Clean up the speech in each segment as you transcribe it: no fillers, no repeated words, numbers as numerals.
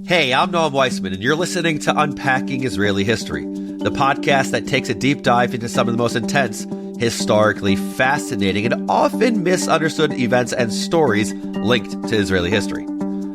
Hey, I'm Noam Weissman, and you're listening to Unpacking Israeli History, the podcast that takes a deep dive into some of the most intense, historically fascinating, and often misunderstood events and stories linked to Israeli history.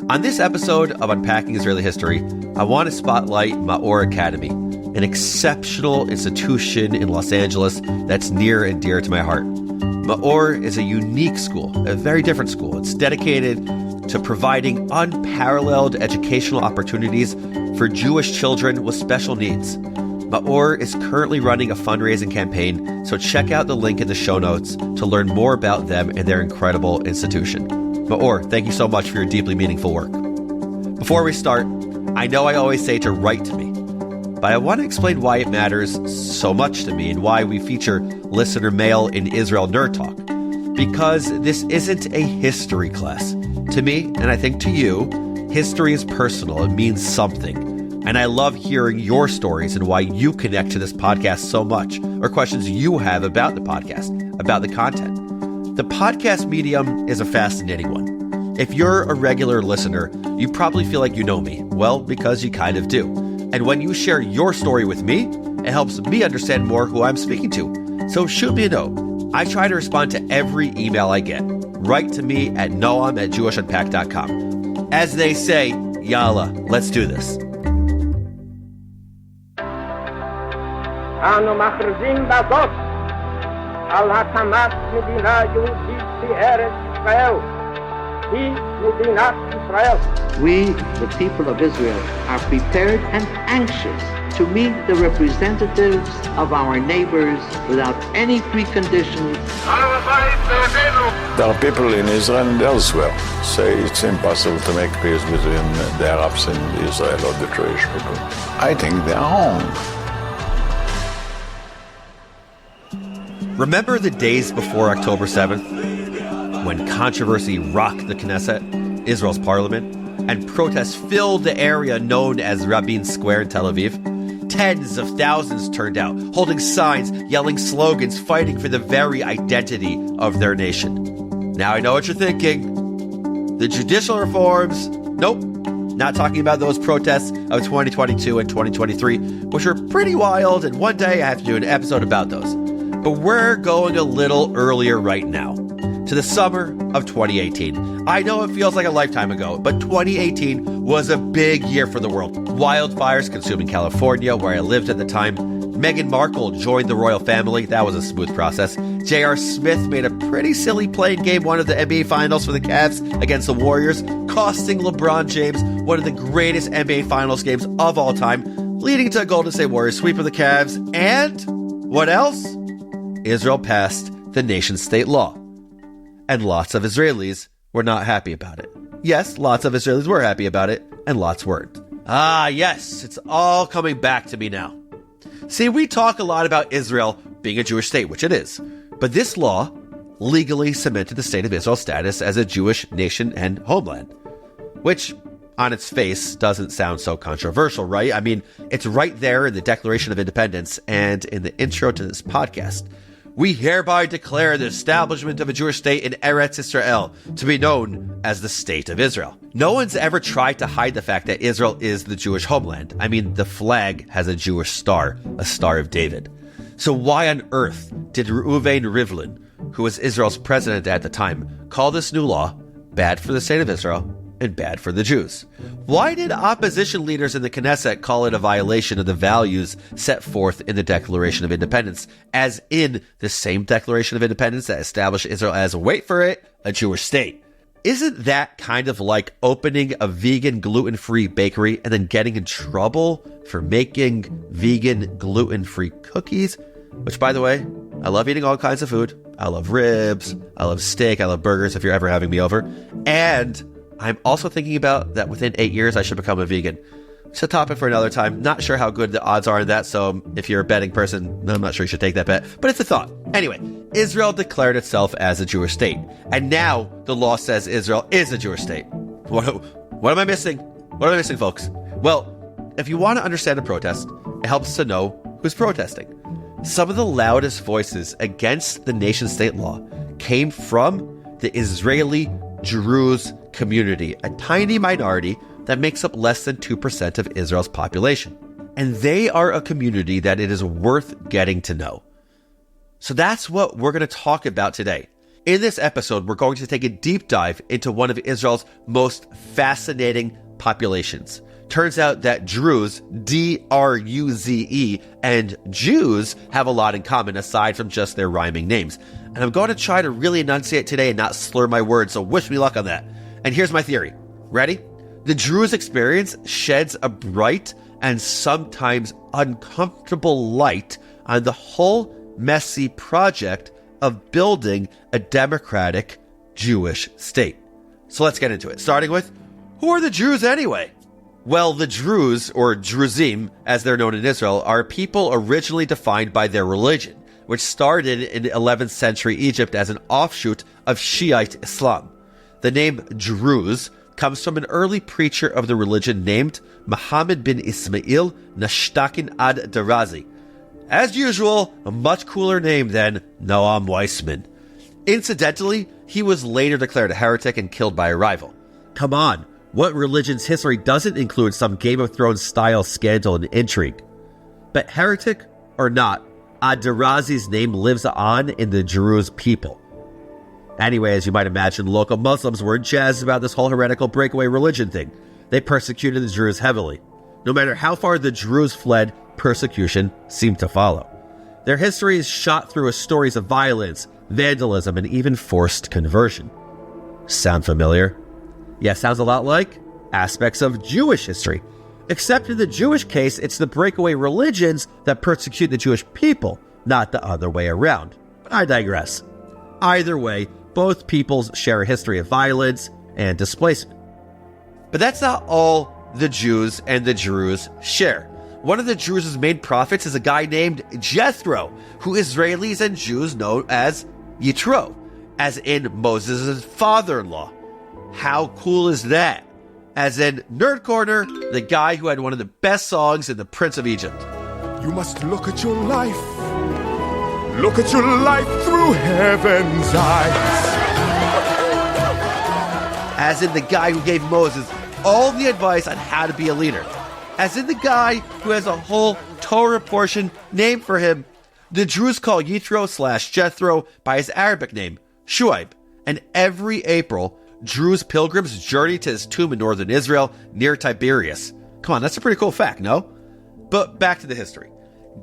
On this episode of Unpacking Israeli History, I want to spotlight Maor Academy, an exceptional institution in Los Angeles that's near and dear to my heart. Maor is a unique school, a very different school. It's dedicated to providing unparalleled educational opportunities for Jewish children with special needs. Maor is currently running a fundraising campaign, so check out the link in the show notes to learn more about them and their incredible institution. Maor, thank you so much for your deeply meaningful work. Before we start, I know I always say to write to me, but I want to explain why it matters so much to me and why we feature listener mail in Israel Nerd Talk. Because this isn't a history class. To me, and I think to you, history is personal. It means something. And I love hearing your stories and why you connect to this podcast so much, or questions you have about the podcast, about the content. The podcast medium is a fascinating one. If you're a regular listener, you probably feel like you know me. Well, because you kind of do. And when you share your story with me, it helps me understand more who I'm speaking to. So shoot me a note. I try to respond to every email I get. Write to me at noam@jewishnpack.com. As they say, yalla, let's do this. אנו מכריזים בזאת על הקמת מדינה יהודית בארץ ישראל. היא מדינת ישראל. We, the people of Israel, are prepared and anxious to meet the representatives of our neighbors without any preconditions. There are people in Israel and elsewhere say it's impossible to make peace between the Arabs and Israel or the Jewish people. I think they are wrong. Remember the days before October 7th, when controversy rocked the Knesset, Israel's parliament, and protests filled the area known as Rabin Square in Tel Aviv? Tens of thousands turned out, holding signs, yelling slogans, fighting for the very identity of their nation. Now I know what you're thinking. The judicial reforms? Nope. Not talking about those protests of 2022 and 2023, which were pretty wild, and one day I have to do an episode about those. But we're going a little earlier right now, to the summer of 2018. I know it feels like a lifetime ago, but 2018 was a big year for the world. Wildfires consuming California, where I lived at the time. Meghan Markle joined the royal family. That was a smooth process. J.R. Smith made a pretty silly play in Game 1 of the NBA Finals for the Cavs against the Warriors, costing LeBron James one of the greatest NBA Finals games of all time, leading to a Golden State Warriors sweep of the Cavs. And what else? Israel passed the nation-state law. And lots of Israelis were not happy about it. Yes, lots of Israelis were happy about it, and lots weren't. Ah, yes, it's all coming back to me now. See, we talk a lot about Israel being a Jewish state, which it is. But this law legally cemented the state of Israel's status as a Jewish nation and homeland. Which, on its face, doesn't sound so controversial, right? I mean, it's right there in the Declaration of Independence and in the intro to this podcast. We hereby declare the establishment of a Jewish state in Eretz Israel to be known as the State of Israel. No one's ever tried to hide the fact that Israel is the Jewish homeland. I mean, the flag has a Jewish star, a Star of David. So why on earth did Reuven Rivlin, who was Israel's president at the time, call this new law bad for the State of Israel and bad for the Jews? Why did opposition leaders in the Knesset call it a violation of the values set forth in the Declaration of Independence, as in the same Declaration of Independence that established Israel as, wait for it, a Jewish state? Isn't that kind of like opening a vegan gluten-free bakery and then getting in trouble for making vegan gluten-free cookies? Which, by the way, I love eating all kinds of food. I love ribs, I love steak, I love burgers if you're ever having me over. And I'm also thinking about that within 8 years I should become a vegan. It's a topic for another time. Not sure how good the odds are in that, so if you're a betting person, I'm not sure you should take that bet, but it's a thought. Anyway, Israel declared itself as a Jewish state, and now the law says Israel is a Jewish state. What am I missing? What am I missing, folks? Well, if you want to understand a protest, it helps to know who's protesting. Some of the loudest voices against the nation-state law came from the Israeli Druze community, a tiny minority that makes up less than 2% of Israel's population. And they are a community that it is worth getting to know. So that's what we're going to talk about today. In this episode, we're going to take a deep dive into one of Israel's most fascinating populations. Turns out that Druze, D-R-U-Z-E, and Jews have a lot in common aside from just their rhyming names. And I'm going to try to really enunciate today and not slur my words, so wish me luck on that. And here's my theory. Ready? The Druze experience sheds a bright and sometimes uncomfortable light on the whole messy project of building a democratic Jewish state. So let's get into it. Starting with, who are the Druze anyway? Well, the Druze, or Druzim, as they're known in Israel, are people originally defined by their religion, which started in 11th century Egypt as an offshoot of Shiite Islam. The name Druze comes from an early preacher of the religion named Muhammad bin Ismail Nashtakin ad-Darazi. As usual, a much cooler name than Noam Weissman. Incidentally, he was later declared a heretic and killed by a rival. Come on, what religion's history doesn't include some Game of Thrones style scandal and intrigue? But heretic or not, ad-Darazi's name lives on in the Druze people. Anyway, as you might imagine, local Muslims were jazzed about this whole heretical breakaway religion thing. They persecuted the Druze heavily. No matter how far the Druze fled, persecution seemed to follow. Their history is shot through with stories of violence, vandalism, and even forced conversion. Sound familiar? Yeah, sounds a lot like aspects of Jewish history. Except in the Jewish case, it's the breakaway religions that persecute the Jewish people, not the other way around. But I digress. Either way, both peoples share a history of violence and displacement. But that's not all the Jews and the Druze share. One of the Druze's main prophets is a guy named Jethro, who Israelis and Jews know as Yitro, as in Moses' father-in-law. How cool is that? As in Nerd Corner, the guy who had one of the best songs in The Prince of Egypt. You must look at your life. Look at your life through heaven's eyes. As in the guy who gave Moses all the advice on how to be a leader. As in the guy who has a whole Torah portion named for him. The Druze call Yitro/Jethro by his Arabic name, Shuaib. And every April, Druze pilgrims journey to his tomb in northern Israel near Tiberias. Come on, that's a pretty cool fact, no? But back to the history.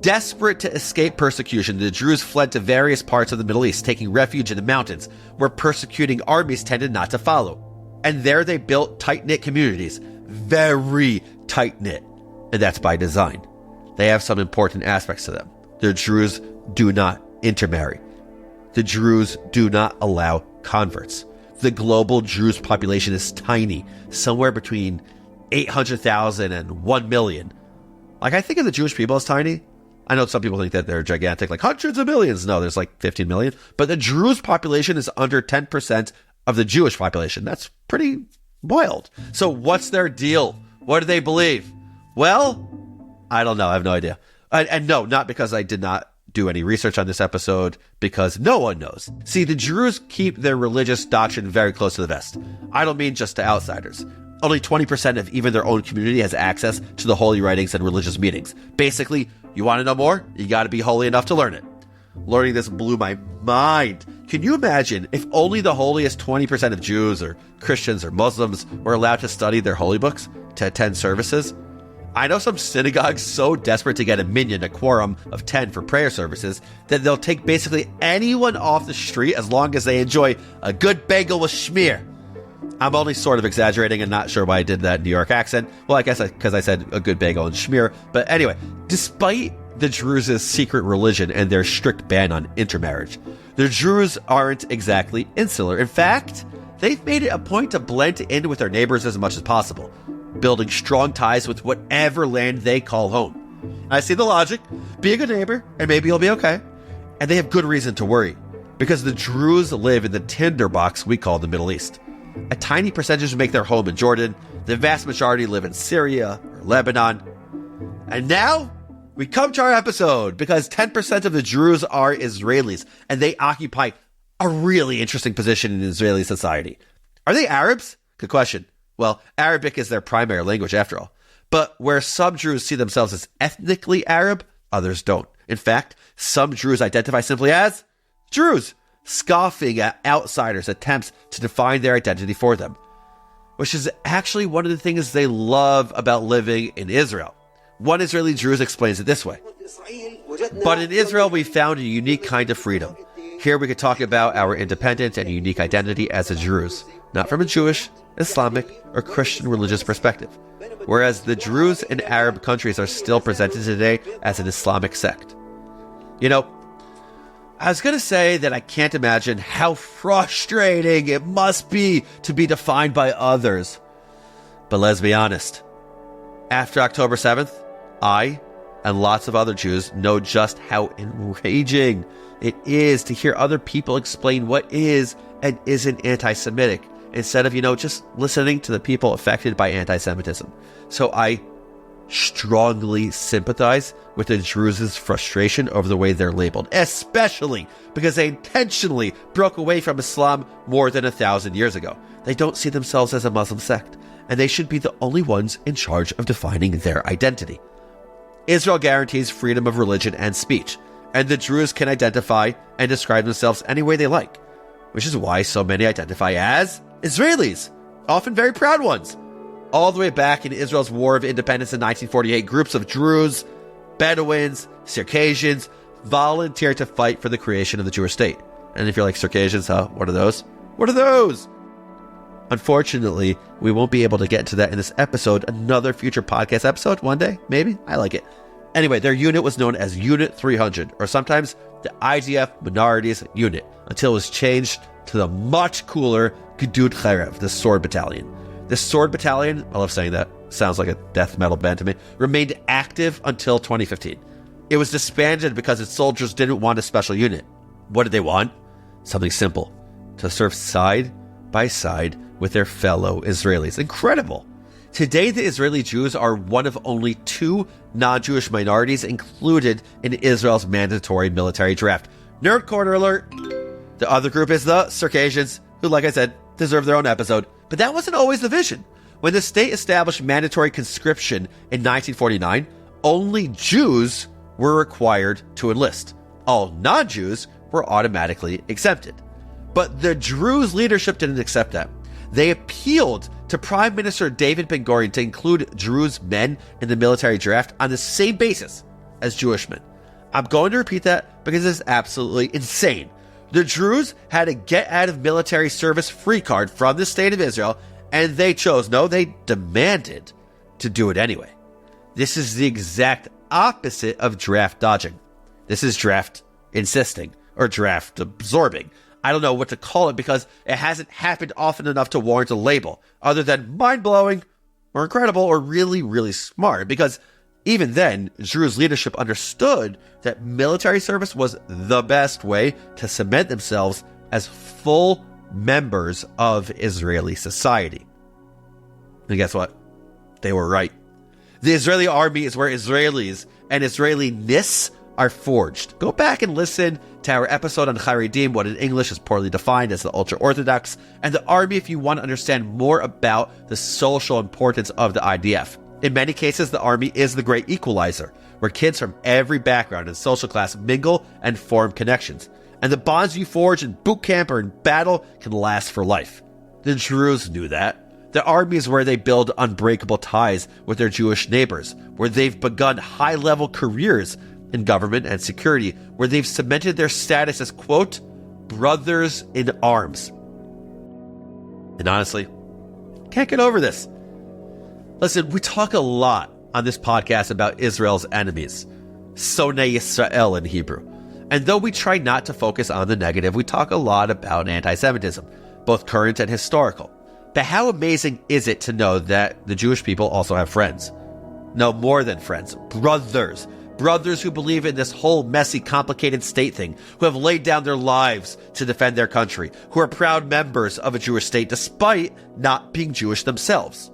Desperate to escape persecution, the Druze fled to various parts of the Middle East, taking refuge in the mountains, where persecuting armies tended not to follow. And there they built tight-knit communities. Very tight-knit. And that's by design. They have some important aspects to them. The Druze do not intermarry. The Druze do not allow converts. The global Druze population is tiny, somewhere between 800,000 and 1 million. Like, I think of the Jewish people as tiny. I know some people think that they're gigantic, like hundreds of millions. No, there's like 15 million. But the Druze population is under 10% of the Jewish population. That's pretty wild. So what's their deal? What do they believe? Well, I don't know. I have no idea. And no, not because I did not do any research on this episode, because no one knows. See, the Druze keep their religious doctrine very close to the vest. I don't mean just to outsiders. Only 20% of even their own community has access to the holy writings and religious meetings. Basically, you want to know more? You got to be holy enough to learn it. Learning this blew my mind. Can you imagine if only the holiest 20% of Jews or Christians or Muslims were allowed to study their holy books, to attend services? I know some synagogues so desperate to get a quorum of 10 for prayer services, that they'll take basically anyone off the street as long as they enjoy a good bagel with schmear. I'm only sort of exaggerating and not sure why I did that New York accent. Well, I guess because I said a good bagel and schmear. But anyway, despite the Druze's secret religion and their strict ban on intermarriage, the Druze aren't exactly insular. In fact, they've made it a point to blend in with their neighbors as much as possible, building strong ties with whatever land they call home. I see the logic. Be a good neighbor, and maybe you'll be okay. And they have good reason to worry, because the Druze live in the tinderbox we call the Middle East. A tiny percentage make their home in Jordan. The vast majority live in Syria or Lebanon. And now, we come to our episode, because 10% of the Druze are Israelis, and they occupy a really interesting position in Israeli society. Are they Arabs? Good question. Well, Arabic is their primary language after all. But where some Druze see themselves as ethnically Arab, others don't. In fact, some Druze identify simply as Druze, scoffing at outsiders' attempts to define their identity for them, which is actually one of the things they love about living in Israel. One Israeli Druze explains it this way: but in Israel, we found a unique kind of freedom. Here we could talk about our independence and unique identity as a Druze, not from a Jewish, Islamic, or Christian religious perspective, whereas the Druze in Arab countries are still presented today as an Islamic sect. You know, I was going to say that I can't imagine how frustrating it must be to be defined by others. But let's be honest. After October 7th, I and lots of other Jews know just how enraging it is to hear other people explain what is and isn't anti-Semitic, instead of, just listening to the people affected by anti-Semitism. So I strongly sympathize with the Druze's frustration over the way they're labeled, especially because they intentionally broke away from Islam more than 1,000 years ago. They don't see themselves as a Muslim sect, and they should be the only ones in charge of defining their identity. Israel guarantees freedom of religion and speech, and the Druze can identify and describe themselves any way they like, which is why so many identify as Israelis, often very proud ones. All the way back in Israel's War of Independence in 1948, groups of Druze, Bedouins, Circassians volunteered to fight for the creation of the Jewish state. And if you're like, Circassians, huh? What are those? What are those? Unfortunately, we won't be able to get into that in this episode. Another future podcast episode, one day, maybe? I like it. Anyway, their unit was known as Unit 300, or sometimes the IDF Minorities Unit, until it was changed to the much cooler Gedud Cherev, the Sword Battalion. This Sword Battalion, I love saying that, sounds like a death metal band to me, remained active until 2015. It was disbanded because its soldiers didn't want a special unit. What did they want? Something simple: to serve side by side with their fellow Israelis. Incredible! Today, the Israeli Jews are one of only 2 non-Jewish minorities included in Israel's mandatory military draft. Nerd corner alert! The other group is the Circassians, who, like I said, deserve their own episode. But that wasn't always the vision. When the state established mandatory conscription in 1949, only Jews were required to enlist. All non-Jews were automatically exempted. But the Druze leadership didn't accept that. They appealed to Prime Minister David Ben-Gurion to include Druze men in the military draft on the same basis as Jewish men. I'm going to repeat that because it's absolutely insane. The Druze had a get-out-of-military service free card from the state of Israel, and they they demanded to do it anyway. This is the exact opposite of draft dodging. This is draft insisting, or draft absorbing. I don't know what to call it because it hasn't happened often enough to warrant a label, other than mind-blowing, or incredible, or really, really smart, because even then, Druze leadership understood that military service was the best way to cement themselves as full members of Israeli society. And guess what? They were right. The Israeli army is where Israelis and Israeli-ness are forged. Go back and listen to our episode on Haredim, what in English is poorly defined as the ultra-Orthodox, and the army if you want to understand more about the social importance of the IDF. In many cases, the army is the great equalizer, where kids from every background and social class mingle and form connections. And the bonds you forge in boot camp or in battle can last for life. The Druze knew that. The army is where they build unbreakable ties with their Jewish neighbors, where they've begun high-level careers in government and security, where they've cemented their status as, quote, brothers in arms. And honestly, can't get over this. Listen, we talk a lot on this podcast about Israel's enemies, Sonei Yisrael in Hebrew. And though we try not to focus on the negative, we talk a lot about anti-Semitism, both current and historical. But how amazing is it to know that the Jewish people also have friends? No, more than friends, brothers. Brothers who believe in this whole messy, complicated state thing, who have laid down their lives to defend their country, who are proud members of a Jewish state despite not being Jewish themselves.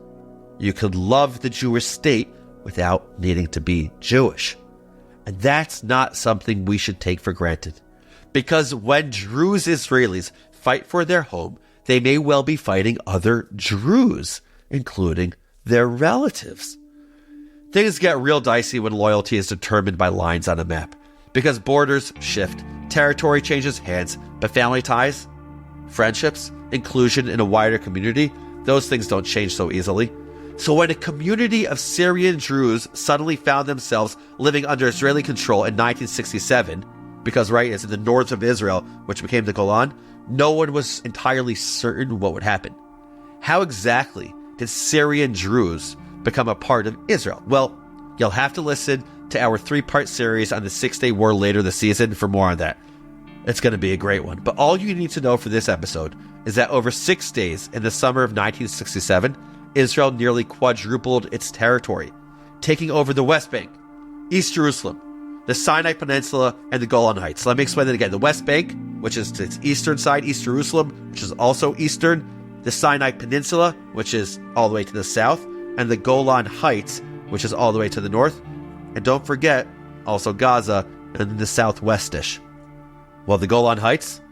You could love the Jewish state without needing to be Jewish. And that's not something we should take for granted. Because when Druze Israelis fight for their home, they may well be fighting other Druze including their relatives. Things get real dicey when loyalty is determined by lines on a map, because borders shift, territory changes hands, but family ties, friendships, inclusion in a wider community, those things don't change so easily. So when a community of Syrian Druze suddenly found themselves living under Israeli control in 1967, because it's in the north of Israel, which became the Golan, no one was entirely certain what would happen. How exactly did Syrian Druze become a part of Israel? Well, you'll have to listen to our 3-part series on the Six-Day War later this season for more on that. It's going to be a great one. But all you need to know for this episode is that over 6 days in the summer of 1967, Israel nearly quadrupled its territory, taking over the West Bank, East Jerusalem, the Sinai Peninsula, and the Golan Heights. Let me explain that again. The West Bank, which is to its eastern side, East Jerusalem, which is also eastern, the Sinai Peninsula, which is all the way to the south, and the Golan Heights, which is all the way to the north. And don't forget, also Gaza and the southwestish. Well, the Golan Heights,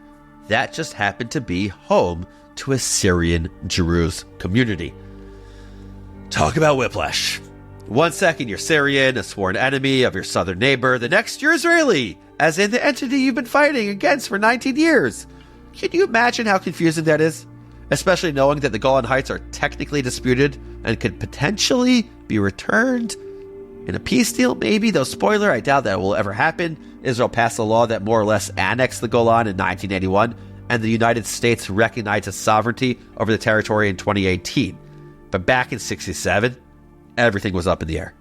that just happened to be home to a Syrian Druze community. Talk about whiplash. 1 second you're Syrian, a sworn enemy of your southern neighbor. The next you're Israeli, as in the entity you've been fighting against for 19 years. Can you imagine how confusing that is? Especially knowing that the Golan Heights are technically disputed and could potentially be returned in a peace deal, maybe, though spoiler, I doubt that will ever happen. Israel passed a law that more or less annexed the Golan in 1981, and the United States recognized its sovereignty over the territory in 2018. But back in 1967, everything was up in the air.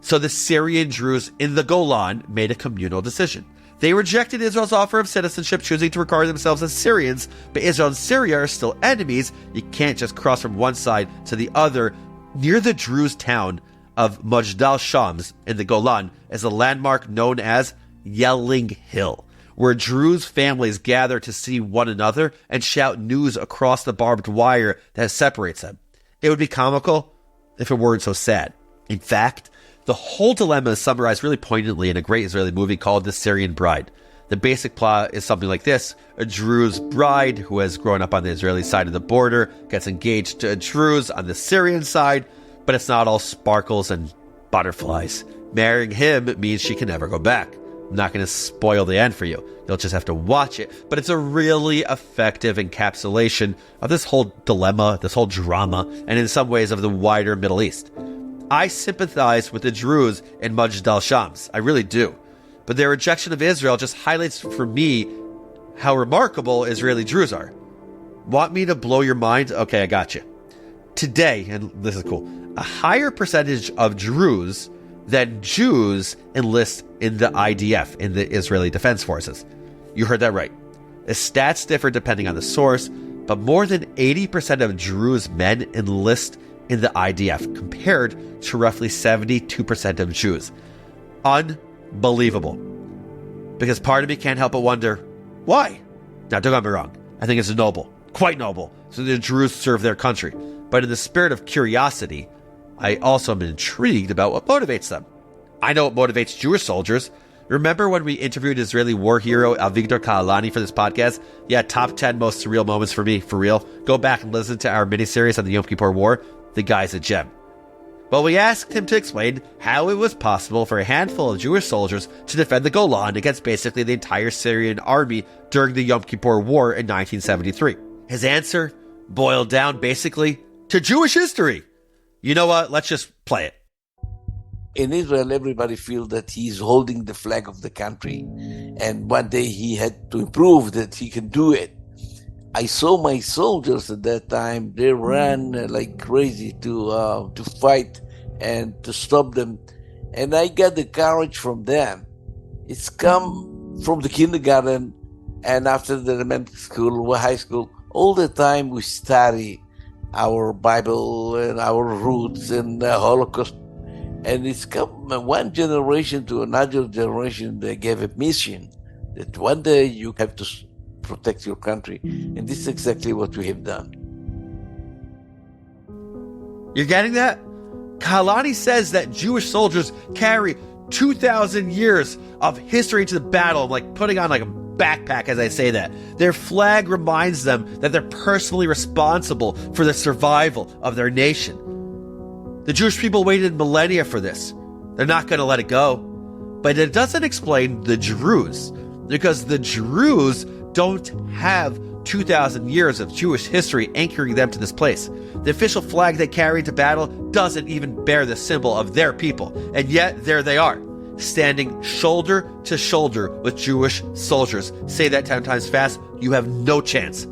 So the Syrian Druze in the Golan made a communal decision. They rejected Israel's offer of citizenship, choosing to regard themselves as Syrians, but Israel and Syria are still enemies. You can't just cross from one side to the other. Near the Druze town of Majdal Shams in the Golan is a landmark known as Yelling Hill, where Druze families gather to see one another and shout news across the barbed wire that separates them. It would be comical if it weren't so sad. In fact, the whole dilemma is summarized really poignantly in a great Israeli movie called The Syrian Bride. The basic plot is something like this. A Druze bride who has grown up on the Israeli side of the border gets engaged to a Druze on the Syrian side, but it's not all sparkles and butterflies. Marrying him means she can never go back. I'm not going to spoil the end for you. You'll just have to watch it. But it's a really effective encapsulation of this whole dilemma, this whole drama, and in some ways of the wider Middle East. I sympathize with the Druze in Majdal Shams. I really do. But their rejection of Israel just highlights for me how remarkable Israeli Druze are. Want me to blow your mind? Okay, I got you. Today, and this is cool, a higher percentage of Druze than Jews enlist in the IDF, in the Israeli Defense Forces. You heard that right. The stats differ depending on the source, but more than 80% of Druze men enlist in the IDF, compared to roughly 72% of Jews. Unbelievable. Because part of me can't help but wonder, why? Now, don't get me wrong. I think it's noble, quite noble, so the Druze serve their country. But in the spirit of curiosity, I also am intrigued about what motivates them. I know what motivates Jewish soldiers. Remember when we interviewed Israeli war hero Avigdor Kahalani for this podcast? Yeah, top 10 most surreal moments for me, for real. Go back and listen to our miniseries on the Yom Kippur War. The guy's a gem. Well, we asked him to explain how it was possible for a handful of Jewish soldiers to defend the Golan against basically the entire Syrian army during the Yom Kippur War in 1973. His answer boiled down basically to Jewish history. You know what? Let's just play it. In Israel, everybody feels that he's holding the flag of the country. And one day he had to prove that he can do it. I saw my soldiers at that time. They ran like crazy to fight and to stop them. And I got the courage from them. It's come from the kindergarten and after the elementary school, high school. All the time we study our Bible and our roots and the Holocaust. And it's come one generation to another generation. They gave a mission that one day you have to protect your country. And this is exactly what we have done. You're getting that? Kahalani says that Jewish soldiers carry 2,000 years of history into the battle, like putting on like a backpack as I say that. Their flag reminds them that they're personally responsible for the survival of their nation. The Jewish people waited millennia for this. They're not going to let it go. But it doesn't explain the Druze, because the Druze don't have 2,000 years of Jewish history anchoring them to this place. The official flag they carry into battle doesn't even bear the symbol of their people, and yet there they are, standing shoulder to shoulder with Jewish soldiers. Say that 10 times fast, you have no chance.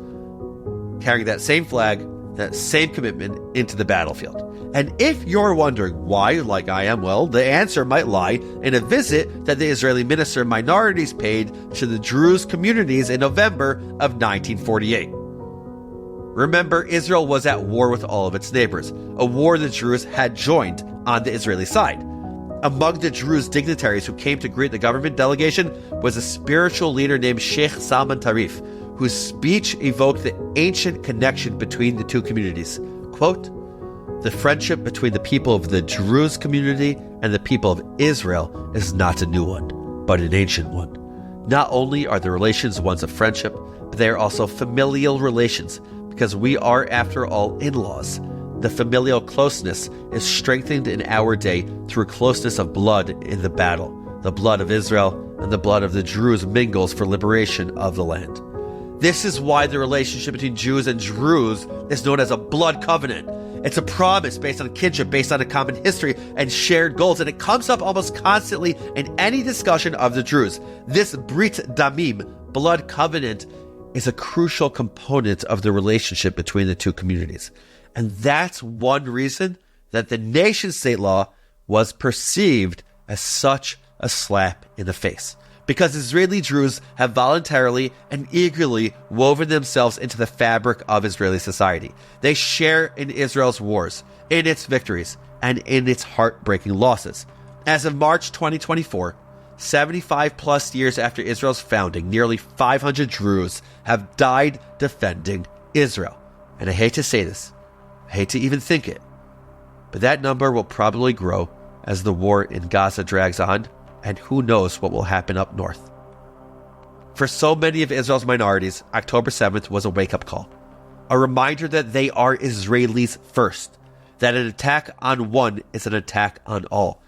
Carrying that same flag, that same commitment into the battlefield. And if you're wondering why, like I am, well, the answer might lie in a visit that the Israeli Minister of Minorities paid to the Druze communities in November of 1948. Remember, Israel was at war with all of its neighbors, a war the Druze had joined on the Israeli side. Among the Druze dignitaries who came to greet the government delegation was a spiritual leader named Sheikh Salman Tarif, whose speech evoked the ancient connection between the two communities. Quote, "The friendship between the people of the Druze community and the people of Israel is not a new one, but an ancient one. Not only are the relations ones of friendship, but they are also familial relations, because we are, after all, in-laws. The familial closeness is strengthened in our day through closeness of blood in the battle. The blood of Israel and the blood of the Druze mingles for liberation of the land." This is why the relationship between Jews and Druze is known as a blood covenant. It's a promise based on kinship, based on a common history and shared goals, and it comes up almost constantly in any discussion of the Druze. This Brit Damim, blood covenant, is a crucial component of the relationship between the two communities. And that's one reason that the nation-state law was perceived as such a slap in the face. Because Israeli Druze have voluntarily and eagerly woven themselves into the fabric of Israeli society. They share in Israel's wars, in its victories, and in its heartbreaking losses. As of March 2024, 75 plus years after Israel's founding, nearly 500 Druze have died defending Israel. And I hate to say this, I hate to even think it, but that number will probably grow as the war in Gaza drags on, and who knows what will happen up north. For so many of Israel's minorities, October 7th was a wake-up call. A reminder that they are Israelis first, that an attack on one is an attack on all.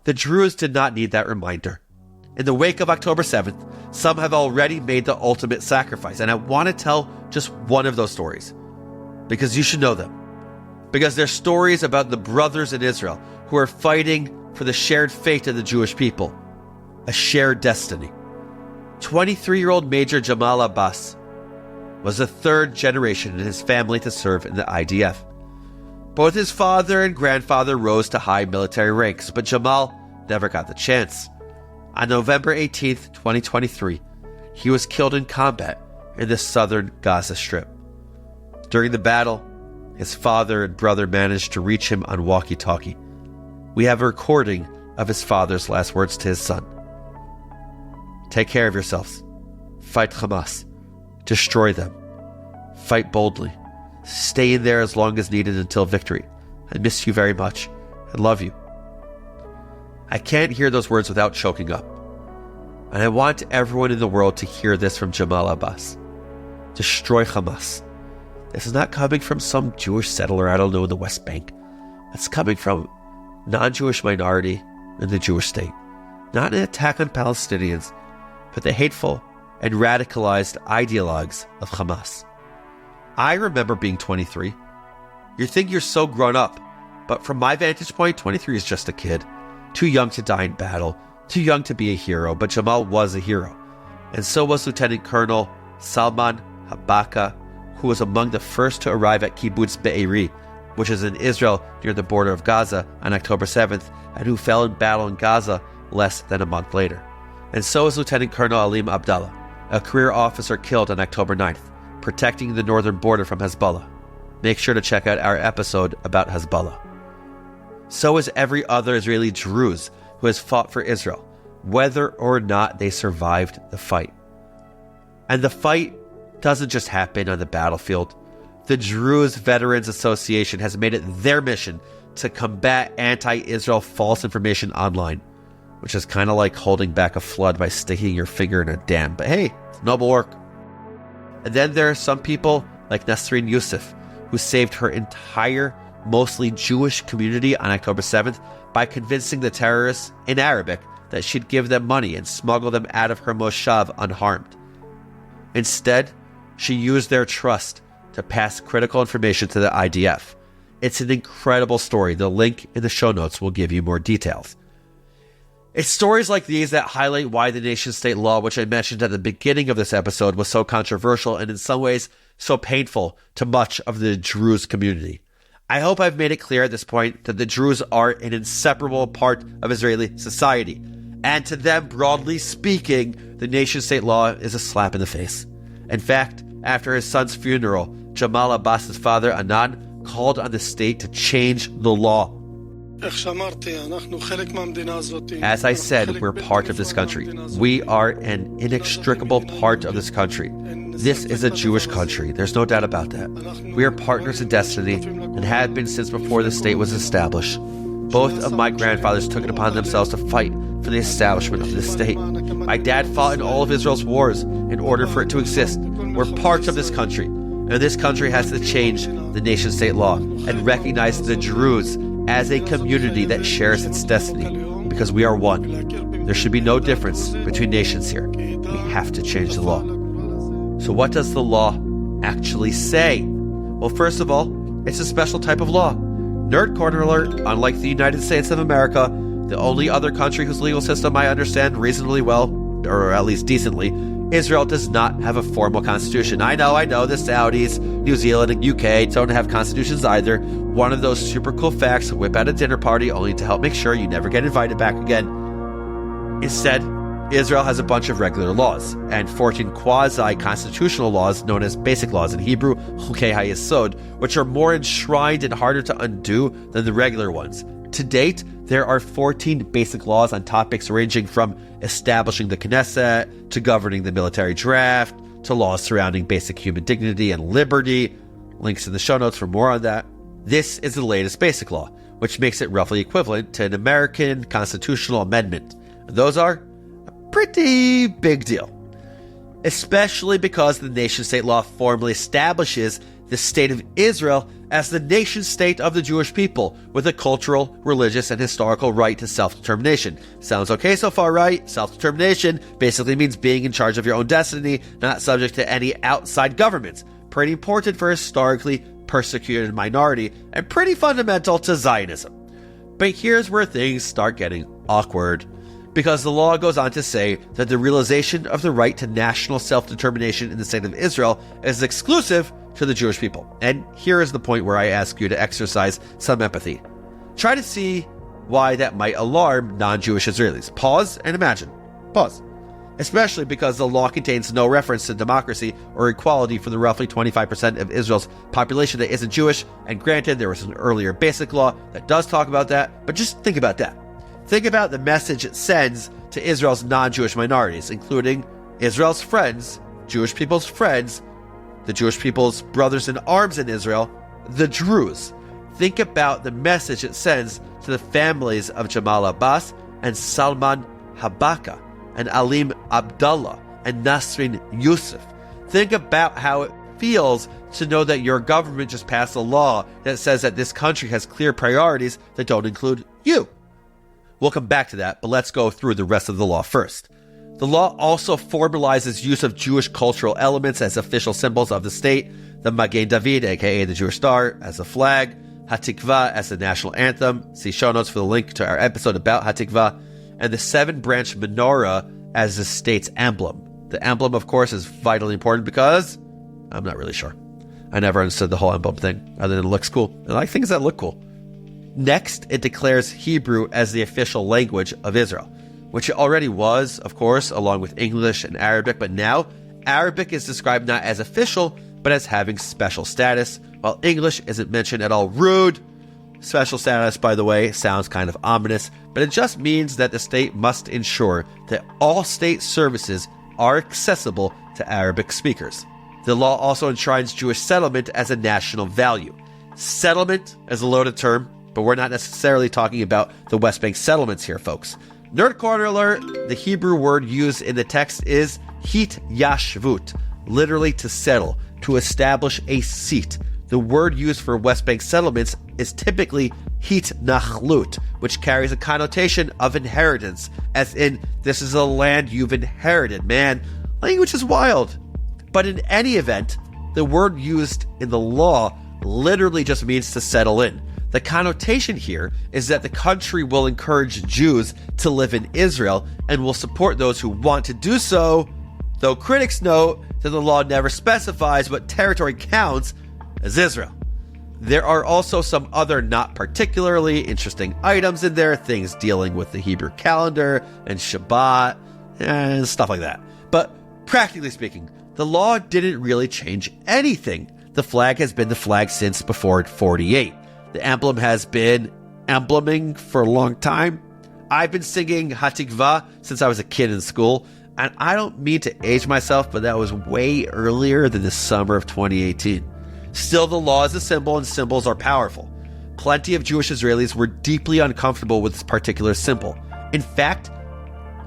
The Druze did not need that reminder. In the wake of October 7th, some have already made the ultimate sacrifice, and I want to tell just one of those stories, because you should know them. Because they're stories about the brothers in Israel who are fighting for the shared fate of the Jewish people, a shared destiny. 23-year-old Major Jamal Abbas was the third generation in his family to serve in the IDF. Both his father and grandfather rose to high military ranks, but Jamal never got the chance. On November 18th, 2023, he was killed in combat in the southern Gaza Strip. During the battle, his father and brother managed to reach him on walkie-talkie. We have a recording of his father's last words to his son. "Take care of yourselves. Fight Hamas. Destroy them. Fight boldly. Stay in there as long as needed until victory. I miss you very much. I love you." I can't hear those words without choking up. And I want everyone in the world to hear this from Jamal Abbas. Destroy Hamas. This is not coming from some Jewish settler, I don't know, in the West Bank. It's coming from non-Jewish minority in the Jewish state. Not an attack on Palestinians, but the hateful and radicalized ideologues of Hamas. I remember being 23. You think you're so grown up, but from my vantage point, 23 is just a kid. Too young to die in battle, too young to be a hero, but Jamal was a hero. And so was Lieutenant Colonel Salman Habaka, who was among the first to arrive at Kibbutz Be'eri, which is in Israel near the border of Gaza, on October 7th, and who fell in battle in Gaza less than a month later. And so is Lieutenant Colonel Alim Abdallah, a career officer killed on October 9th, protecting the northern border from Hezbollah. Make sure to check out our episode about Hezbollah. So is every other Israeli Druze who has fought for Israel, whether or not they survived the fight. And the fight doesn't just happen on the battlefield. The Druze Veterans Association has made it their mission to combat anti-Israel false information online. which is kind of like holding back a flood by sticking your finger in a dam. But hey, it's noble work. And then there are some people like Nasrin Yusuf, who saved her entire, mostly Jewish community on October 7th by convincing the terrorists in Arabic that she'd give them money and smuggle them out of her moshav unharmed. Instead, she used their trust to pass critical information to the IDF. It's an incredible story. The link in the show notes will give you more details. It's stories like these that highlight why the nation-state law, which I mentioned at the beginning of this episode, was so controversial and in some ways so painful to much of the Druze community. I hope I've made it clear at this point that the Druze are an inseparable part of Israeli society. And to them, broadly speaking, the nation-state law is a slap in the face. In fact, after his son's funeral, Jamal Abbas's father, Anan, called on the state to change the law. As I said, we're part of this country. We are an inextricable part of this country. This is a Jewish country. There's no doubt about that. We are partners in destiny and have been since before the state was established. Both of my grandfathers took it upon themselves to fight for the establishment of this state. My dad fought in all of Israel's wars in order for it to exist. We're part of this country, and this country has to change the nation-state law and recognize the Druze as a community that shares its destiny, because we are one. There should be no difference between nations here. We have to change the law. So what does the law actually say? Well, first of all, it's a special type of law. Nerd corner alert, unlike the United States of America, the only other country whose legal system I understand reasonably well, or at least decently, Israel does not have a formal constitution. I know, the Saudis, New Zealand, and UK don't have constitutions either. One of those super cool facts to whip at a dinner party only to help make sure you never get invited back again. Instead, Israel has a bunch of regular laws, and 14 quasi-constitutional laws known as basic laws in Hebrew, Chukei HaYesod, which are more enshrined and harder to undo than the regular ones. To date, there are 14 basic laws on topics ranging from establishing the Knesset, to governing the military draft, to laws surrounding basic human dignity and liberty. Links in the show notes for more on that. This is the latest basic law, which makes it roughly equivalent to an American constitutional amendment. And those are a pretty big deal, especially because the nation-state law formally establishes the state of Israel as the nation-state of the Jewish people, with a cultural, religious, and historical right to self-determination. Sounds okay so far, right? Self-determination basically means being in charge of your own destiny, not subject to any outside governments. Pretty important for a historically persecuted minority, and pretty fundamental to Zionism. But here's where things start getting awkward, because the law goes on to say that the realization of the right to national self-determination in the state of Israel is exclusive to the Jewish people. And here is the point where I ask you to exercise some empathy. Try to see why that might alarm non-Jewish Israelis. Pause and imagine. Pause. Especially because the law contains no reference to democracy or equality for the roughly 25% of Israel's population that isn't Jewish. And granted, there was an earlier basic law that does talk about that, but just think about that. Think about the message it sends to Israel's non-Jewish minorities, including Israel's friends, Jewish people's friends, the Jewish people's brothers in arms in Israel, the Druze. Think about the message it sends to the families of Jamal Abbas and Salman Habaka and Alim Abdullah and Nasrin Yusuf. Think about how it feels to know that your government just passed a law that says that this country has clear priorities that don't include you. We'll come back to that, but let's go through the rest of the law first. The law also formalizes use of Jewish cultural elements as official symbols of the state, the Magen David, aka the Jewish star, as a flag, Hatikva as the national anthem, see show notes for the link to our episode about Hatikva, and the 7-branch menorah as the state's emblem. The emblem, of course, is vitally important because I'm not really sure. I never understood the whole emblem thing, other than it looks cool. And I like things that look cool. Next, it declares Hebrew as the official language of Israel, which it already was, of course, along with English and Arabic, but now Arabic is described not as official, but as having special status, while English isn't mentioned at all. Rude. Special status, by the way, sounds kind of ominous, but it just means that the state must ensure that all state services are accessible to Arabic speakers. The law also enshrines Jewish settlement as a national value. Settlement is a loaded term, but we're not necessarily talking about the West Bank settlements here, folks. Nerd Corner alert, the Hebrew word used in the text is hit yashvut, literally to settle, to establish a seat. The word used for West Bank settlements is typically hit nachlut, which carries a connotation of inheritance, as in, this is a land you've inherited, man. Language is wild. But in any event, the word used in the law literally just means to settle in. The connotation here is that the country will encourage Jews to live in Israel and will support those who want to do so, though critics note that the law never specifies what territory counts as Israel. There are also some other not particularly interesting items in there, things dealing with the Hebrew calendar and Shabbat and stuff like that. But practically speaking, the law didn't really change anything. The flag has been the flag since before 48. The emblem has been embleming for a long time. I've been singing Hatikva since I was a kid in school, and I don't mean to age myself, but that was way earlier than the summer of 2018. Still, the law is a symbol, and symbols are powerful. Plenty of Jewish Israelis were deeply uncomfortable with this particular symbol. In fact,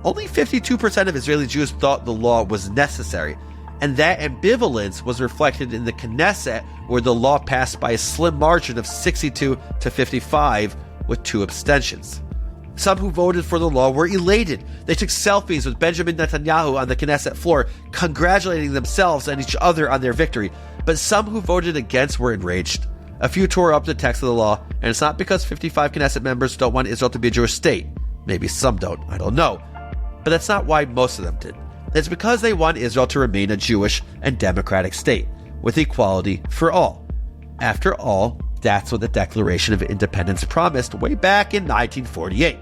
only 52% of Israeli Jews thought the law was necessary, and that ambivalence was reflected in the Knesset, where the law passed by a slim margin of 62 to 55 with 2 abstentions. Some who voted for the law were elated. They took selfies with Benjamin Netanyahu on the Knesset floor, congratulating themselves and each other on their victory. But some who voted against were enraged. A few tore up the text of the law, and it's not because 55 Knesset members don't want Israel to be a Jewish state. Maybe some don't, I don't know. But that's not why most of them did. It's because they want Israel to remain a Jewish and democratic state, with equality for all. After all, that's what the Declaration of Independence promised way back in 1948.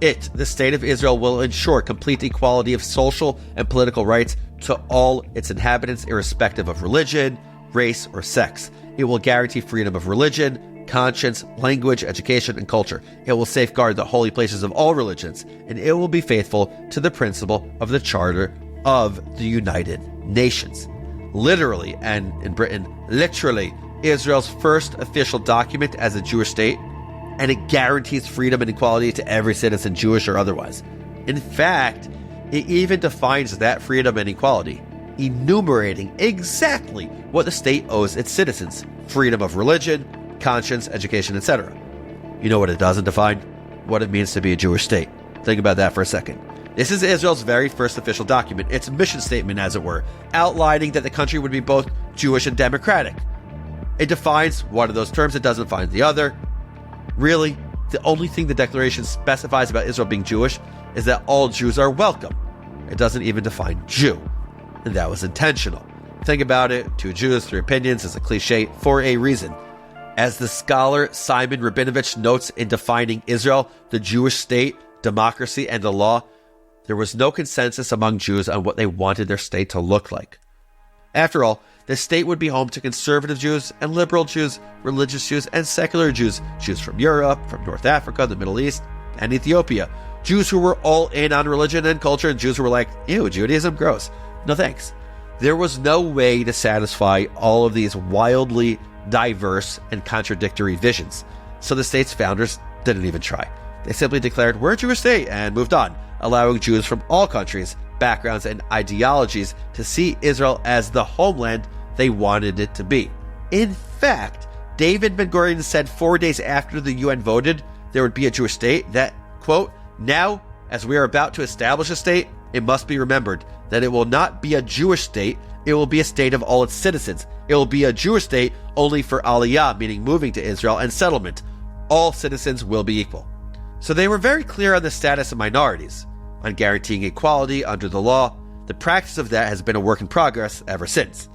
It, the State of Israel, will ensure complete equality of social and political rights to all its inhabitants, irrespective of religion, race, or sex. It will guarantee freedom of religion, conscience, language, education, and culture. It will safeguard the holy places of all religions, and it will be faithful to the principle of the Charter of the United Nations. Literally, and in Britain, literally, Israel's first official document as a Jewish state, and it guarantees freedom and equality to every citizen, Jewish or otherwise. In fact, it even defines that freedom and equality, enumerating exactly what the state owes its citizens: freedom of religion, conscience, education, etc. You know what it doesn't define? What it means to be a Jewish state. Think about that for a second. This is Israel's very first official document, its mission statement, as it were, outlining that the country would be both Jewish and democratic. It defines one of those terms, it doesn't define the other. Really, the only thing the Declaration specifies about Israel being Jewish is that all Jews are welcome. It doesn't even define Jew, and that was intentional. Think about it, 2 Jews, 3 opinions is a cliche for a reason. As the scholar Simon Rabinovich notes in defining Israel, the Jewish state, democracy, and the law, there was no consensus among Jews on what they wanted their state to look like. After all, the state would be home to conservative Jews and liberal Jews, religious Jews and secular Jews, Jews from Europe, from North Africa, the Middle East, and Ethiopia, Jews who were all in on religion and culture, and Jews who were like, ew, Judaism, gross. No thanks. There was no way to satisfy all of these wildly diverse and contradictory visions, so the state's founders didn't even try. They simply declared, we're a Jewish state, and moved on, allowing Jews from all countries, backgrounds, and ideologies to see Israel as the homeland they wanted it to be. In fact, David Ben-Gurion said 4 days after the UN voted there would be a Jewish state that, quote, now, as we are about to establish a state, it must be remembered that it will not be a Jewish state, it will be a state of all its citizens. It will be a Jewish state only for Aliyah, meaning moving to Israel, and settlement. All citizens will be equal. So they were very clear on the status of minorities, on guaranteeing equality under the law. The practice of that has been a work in progress ever since.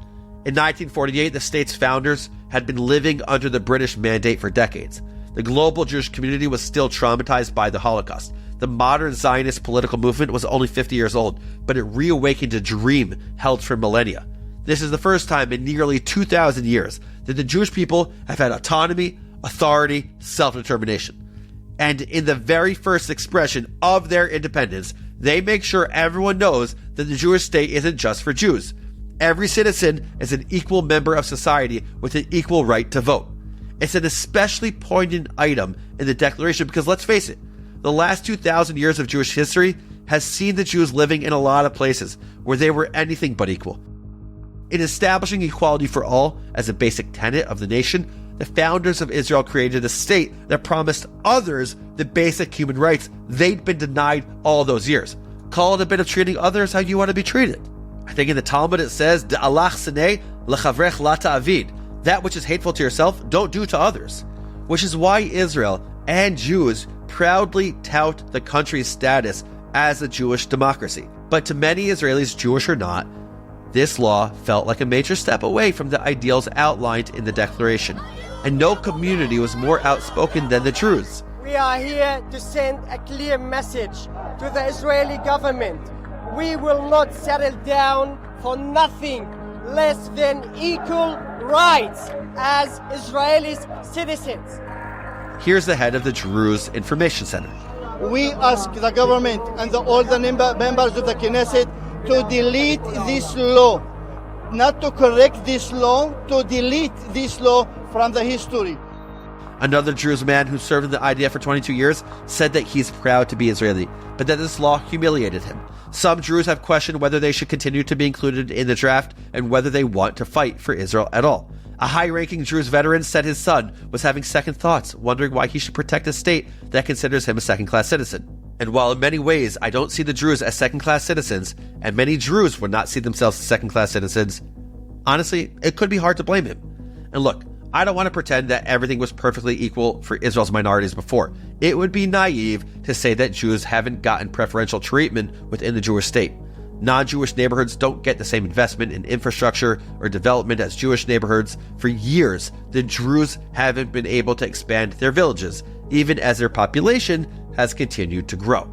In 1948, the state's founders had been living under the British mandate for decades. The global Jewish community was still traumatized by the Holocaust. The modern Zionist political movement was only 50 years old, but it reawakened a dream held for millennia. This is the first time in nearly 2,000 years that the Jewish people have had autonomy, authority, self-determination. And in the very first expression of their independence, they make sure everyone knows that the Jewish state isn't just for Jews. Every citizen is an equal member of society with an equal right to vote. It's an especially poignant item in the Declaration because, let's face it, The last 2,000 years of Jewish history has seen the Jews living in a lot of places where they were anything but equal. In establishing equality for all as a basic tenet of the nation, the founders of Israel created a state that promised others the basic human rights they'd been denied all those years. Call it a bit of treating others how you want to be treated. I think in the Talmud it says, "De'alach senei lechavrech la ta'avid." That which is hateful to yourself, don't do to others. Which is why Israel and Jews proudly tout the country's status as a Jewish democracy. But to many Israelis, Jewish or not, this law felt like a major step away from the ideals outlined in the Declaration. And no community was more outspoken than the Druze. We are here to send a clear message to the Israeli government. We will not settle down for nothing less than equal rights as Israeli citizens. Here's the head of the Druze Information Center. We ask the government and all the members of the Knesset to delete this law, not to correct this law, to delete this law from the history. Another Druze man who served in the IDF for 22 years said that he's proud to be Israeli, but that this law humiliated him. Some Druze have questioned whether they should continue to be included in the draft and whether they want to fight for Israel at all. A high-ranking Druze veteran said his son was having second thoughts, wondering why he should protect a state that considers him a second-class citizen. And while in many ways I don't see the Druze as second-class citizens, and many Druze would not see themselves as second-class citizens, honestly, it could be hard to blame him. And look, I don't want to pretend that everything was perfectly equal for Israel's minorities before. It would be naive to say that Jews haven't gotten preferential treatment within the Jewish state. Non-Jewish neighborhoods don't get the same investment in infrastructure or development as Jewish neighborhoods. For years, the Druze haven't been able to expand their villages, even as their population has continued to grow.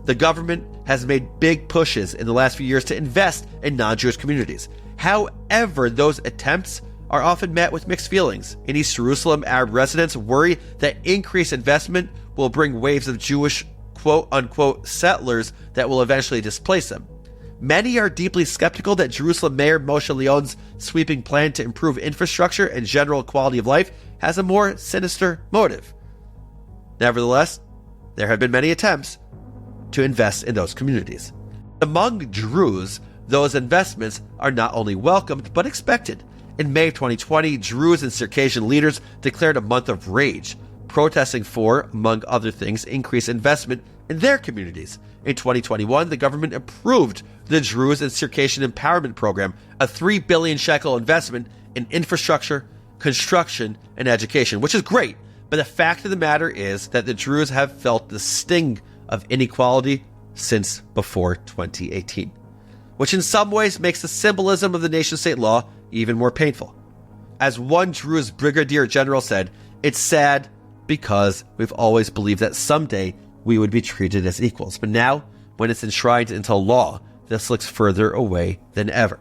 The government has made big pushes in the last few years to invest in non-Jewish communities. However, those attempts are often met with mixed feelings. In East Jerusalem, Arab residents worry that increased investment will bring waves of Jewish quote-unquote settlers that will eventually displace them. Many are deeply skeptical that Jerusalem Mayor Moshe Leon's sweeping plan to improve infrastructure and general quality of life has a more sinister motive. Nevertheless, there have been many attempts to invest in those communities. Among Druze, those investments are not only welcomed but expected. In May of 2020, Druze and Circassian leaders declared a month of rage, protesting for, among other things, increased investment in their communities. In 2021, the government approved the Druze and Circassian Empowerment Program, a 3 billion shekel investment in infrastructure, construction, and education, which is great. But the fact of the matter is that the Druze have felt the sting of inequality since before 2018, which in some ways makes the symbolism of the nation-state law even more painful. As one Druze brigadier general said, it's sad because we've always believed that someday we would be treated as equals. But now, when it's enshrined into law, this looks further away than ever.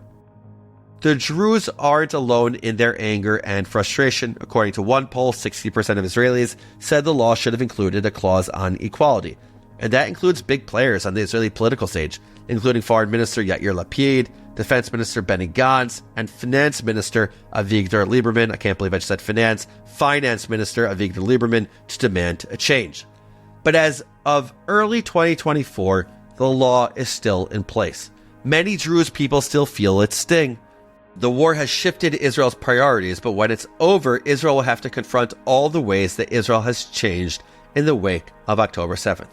The Druze aren't alone in their anger and frustration. According to one poll, 60% of Israelis said the law should have included a clause on equality. And that includes big players on the Israeli political stage, including Foreign Minister Yair Lapid, Defense Minister Benny Gantz, and Finance Minister Avigdor Lieberman. I can't believe I just said Finance Minister Avigdor Lieberman to demand a change. But as of early 2024, the law is still in place. Many Druze people still feel its sting. The war has shifted Israel's priorities, but when it's over, Israel will have to confront all the ways that Israel has changed in the wake of October 7th.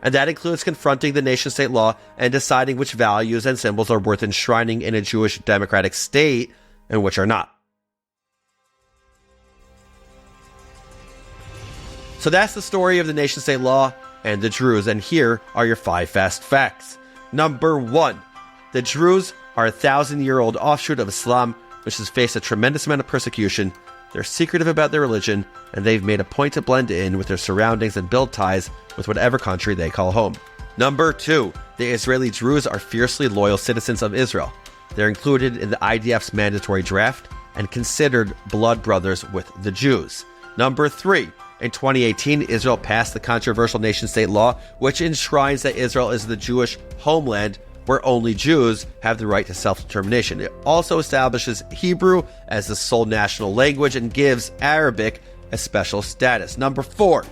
And that includes confronting the nation-state law and deciding which values and symbols are worth enshrining in a Jewish democratic state and which are not. So that's the story of the nation-state law and the Druze, and here are your 5 fast facts. Number 1, the Druze are a 1,000-year-old offshoot of Islam, which has faced a tremendous amount of persecution. They're secretive about their religion, and they've made a point to blend in with their surroundings and build ties with whatever country they call home. Number 2, the Israeli Druze are fiercely loyal citizens of Israel. They're included in the IDF's mandatory draft and considered blood brothers with the Jews. Number 3, in 2018, Israel passed the controversial nation-state law, which enshrines that Israel is the Jewish homeland where only Jews have the right to self-determination. It also establishes Hebrew as the sole national language and gives Arabic a special status. Number 4,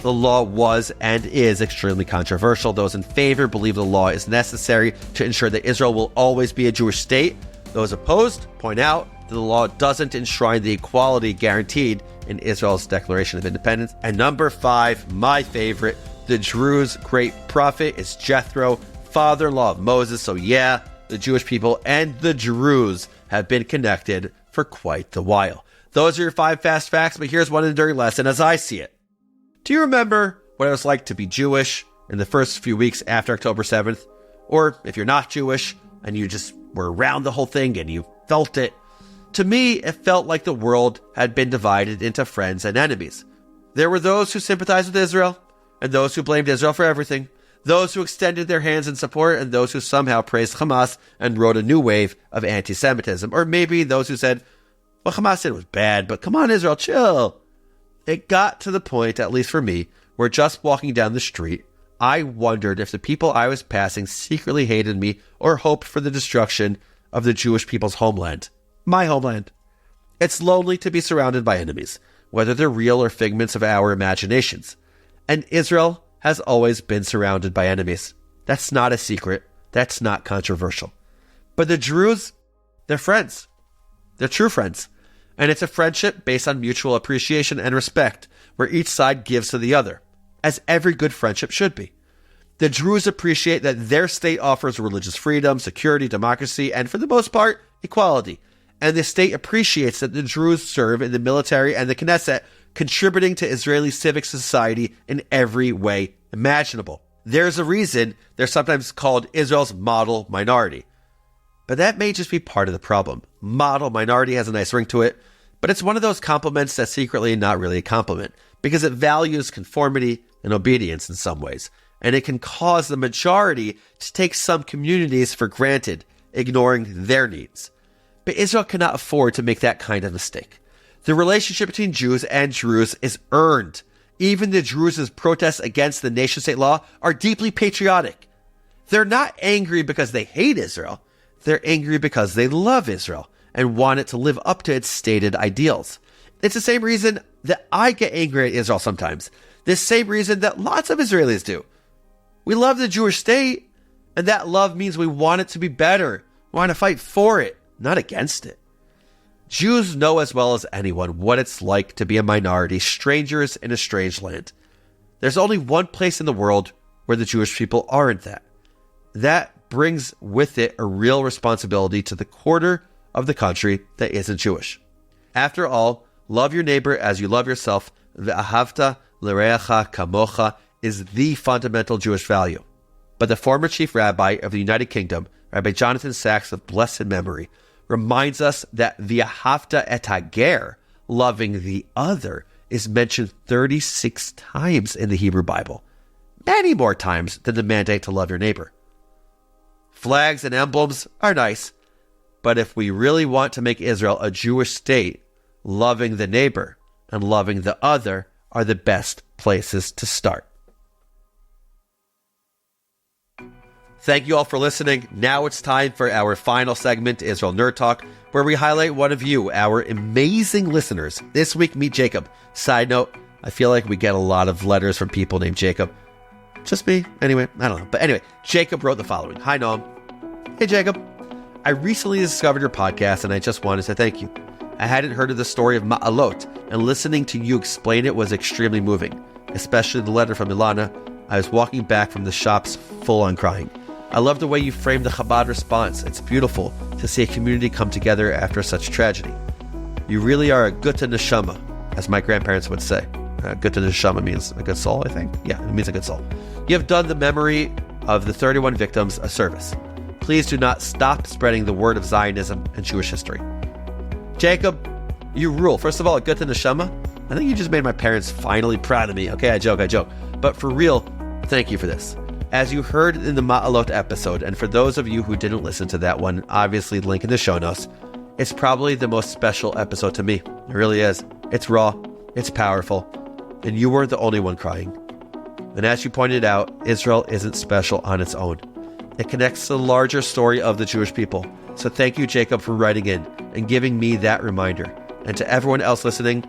the law was and is extremely controversial. Those in favor believe the law is necessary to ensure that Israel will always be a Jewish state. Those opposed point out that the law doesn't enshrine the equality guaranteed in Israel's Declaration of Independence. And number 5, my favorite, the Druze great prophet is Jethro, father-in-law of Moses. So yeah, the Jewish people and the Druze have been connected for quite the while. Those are your 5 fast facts, but here's one enduring lesson as I see it. Do you remember what it was like to be Jewish in the first few weeks after October 7th? Or if you're not Jewish and you just were around the whole thing and you felt it, to me, it felt like the world had been divided into friends and enemies. There were those who sympathized with Israel and those who blamed Israel for everything, those who extended their hands in support and those who somehow praised Hamas and rode a new wave of anti-Semitism. Or maybe those who said, well, Hamas did was bad, but come on, Israel, chill. It got to the point, at least for me, where just walking down the street, I wondered if the people I was passing secretly hated me or hoped for the destruction of the Jewish people's homeland. My homeland. It's lonely to be surrounded by enemies, whether they're real or figments of our imaginations. And Israel has always been surrounded by enemies. That's not a secret. That's not controversial. But the Druze, they're friends. They're true friends. And it's a friendship based on mutual appreciation and respect, where each side gives to the other, as every good friendship should be. The Druze appreciate that their state offers religious freedom, security, democracy, and for the most part, equality. And the state appreciates that the Druze serve in the military and the Knesset, contributing to Israeli civic society in every way imaginable. There's a reason they're sometimes called Israel's model minority. But that may just be part of the problem. Model minority has a nice ring to it, but it's one of those compliments that's secretly not really a compliment, because it values conformity and obedience in some ways, and it can cause the majority to take some communities for granted, ignoring their needs. But Israel cannot afford to make that kind of mistake. The relationship between Jews and Druze is earned. Even the Druze's protests against the nation-state law are deeply patriotic. They're not angry because they hate Israel. They're angry because they love Israel and want it to live up to its stated ideals. It's the same reason that I get angry at Israel sometimes. The same reason that lots of Israelis do. We love the Jewish state, and that love means we want it to be better. We want to fight for it, not against it. Jews know as well as anyone what it's like to be a minority, strangers in a strange land. There's only one place in the world where the Jewish people aren't that. That brings with it a real responsibility to the quarter of the country that isn't Jewish. After all, love your neighbor as you love yourself, ve'ahavta l'reacha kamocha, is the fundamental Jewish value. But the former chief rabbi of the United Kingdom, Rabbi Jonathan Sachs of blessed memory, reminds us that ve'ahavta et hager, loving the other, is mentioned 36 times in the Hebrew Bible, many more times than the mandate to love your neighbor. Flags and emblems are nice, but if we really want to make Israel a Jewish state, loving the neighbor and loving the other are the best places to start. Thank you all for listening. Now it's time for our final segment, Israel Nerd Talk, where we highlight one of you, our amazing listeners. This week, meet Jacob. Side note, I feel like we get a lot of letters from people named Jacob. Just me? Anyway, I don't know. But anyway, Jacob wrote the following. Hi, Noam. Hey, Jacob. I recently discovered your podcast, and I just wanted to thank you. I hadn't heard of the story of Ma'alot, and listening to you explain it was extremely moving, especially the letter from Ilana. I was walking back from the shops full on crying. I love the way you framed the Chabad response. It's beautiful to see a community come together after such tragedy. You really are a gutta neshama, as my grandparents would say. Gutta neshama means a good soul, I think. Yeah, it means a good soul. You have done the memory of the 31 victims a service. Please do not stop spreading the word of Zionism and Jewish history. Jacob, you rule. First of all, a gutta neshama. I think you just made my parents finally proud of me. Okay, I joke. But for real, thank you for this. As you heard in the Ma'alot episode, and for those of you who didn't listen to that one, obviously link in the show notes, it's probably the most special episode to me. It really is. It's raw, it's powerful, and you weren't the only one crying. And as you pointed out, Israel isn't special on its own. It connects to the larger story of the Jewish people. So thank you, Jacob, for writing in and giving me that reminder. And to everyone else listening,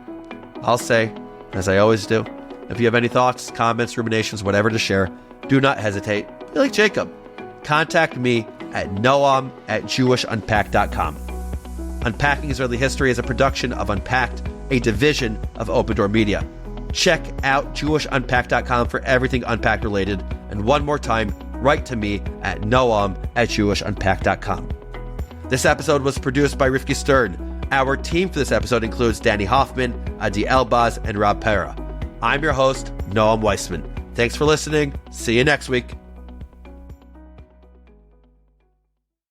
I'll say, as I always do, If you have any thoughts, comments, ruminations, whatever to share, do not hesitate. Be like Jacob. Contact me at noam@jewishunpack.com. Unpacking Israeli History is a production of Unpacked, a division of Open Door Media. Check out jewishunpack.com for everything Unpacked related. And one more time, write to me at noam@jewishunpack.com. This episode was produced by Rifki Stern. Our team for this episode includes Danny Hoffman, Adi Elbaz, and Rob Pera. I'm your host, Noam Weissman. Thanks for listening. See you next week.